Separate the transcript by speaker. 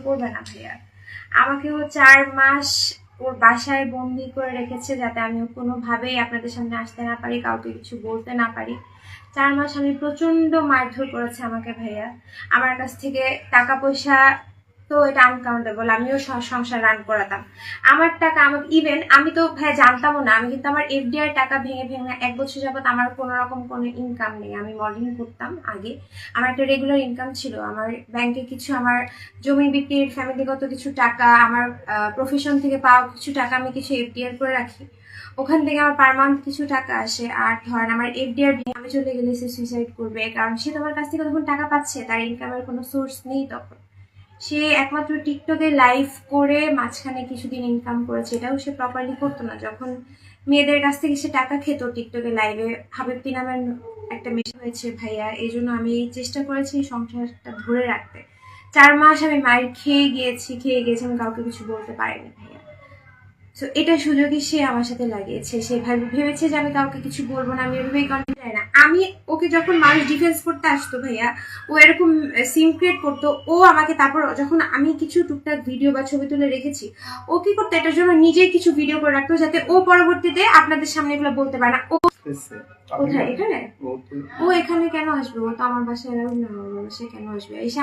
Speaker 1: করবে না ভাইয়া। আমাকে ও 4 মাস ওর বাসায় বন্দি করে রেখেছে যাতে আমি কোনোভাবেই আপনাদের সামনে আসতে না পারি, কাউকে কিছু বলতে না পারি। 4 মাস আমি প্রচন্ড মারধর করেছে আমাকে ভাইয়া। আমার কাছ থেকে টাকা পয়সা তো এটা আনকাউন্টেবল, আমিও সংসার রান করাতাম। আমার টাকা আমাকে ইভেন আমি তো ভাইয়া জানতামও না, আমি কিন্তু আমার এফডিআর টাকা ভেঙে ভেঙে 1 বছর যাবত আমার কোনো রকম কোনো ইনকাম নেই। আমি মডেলিং করতাম আগে, আমার একটা রেগুলার ইনকাম ছিল। আমার ব্যাংকে কিছু আমার জমি বিক্রির ফ্যামিলিগত কিছু টাকা, আমার প্রফেশন থেকে পাওয়া কিছু টাকা আমি কিছু এফডিআর করে রাখি, ওখান থেকে আমার পার মান্থ কিছু টাকা আসে। আর ধরেন আমার এফডিআর ভেঙে আমি চলে গেলে সে সুইসাইড করবে, কারণ সে তোমার কাছ থেকে তখন টাকা পাচ্ছে, তার ইনকামের কোনো সোর্স নেই তখন। সে একমাত্র টিকটকে লাইভ করে মাঝখানে কিছুদিন ইনকাম করেছে, এটাও সে প্রপারলি করতো না। যখন মেয়েদের কাছ থেকে সে টাকা খেত টিকটকে লাইভে, হাবিবতি নামের একটা মেয়ে হয়েছে ভাইয়া, এই জন্য আমি চেষ্টা করেছি সংসারটা ধরে রাখতে। 4 মাস আমি মায়ের খেয়ে গিয়েছি, আমি কাউকে কিছু বলতে পারিনি ভাইয়া। তো এটা সুযোগই সে আমার সাথে লাগিয়েছে। সে ভেবেছে যে আমি কাউকে কিছু বলবো না, আমি এভাবেই কন্টিনিউ না। আমি ওকে যখন মানুষ ডিফেন্স করতে আসতো ভাইয়া, ও এরকম সিম ক্রিয়েট করতো, ও আমাকে তারপর যখন আমি কিছু টুকটাক ভিডিও বা ছবি তুলে রেখেছি, ও কি করতো এটার জন্য নিজেই কিছু ভিডিও করে রাখতো যাতে ও পরবর্তীতে আপনাদের সামনে এগুলো বলতে পারে না। ও কোথায়? এখানে? ও এখানে কেন আসবে? ও তো আমার বাসায় না, আমার বাসায় কেন আসবে? এসে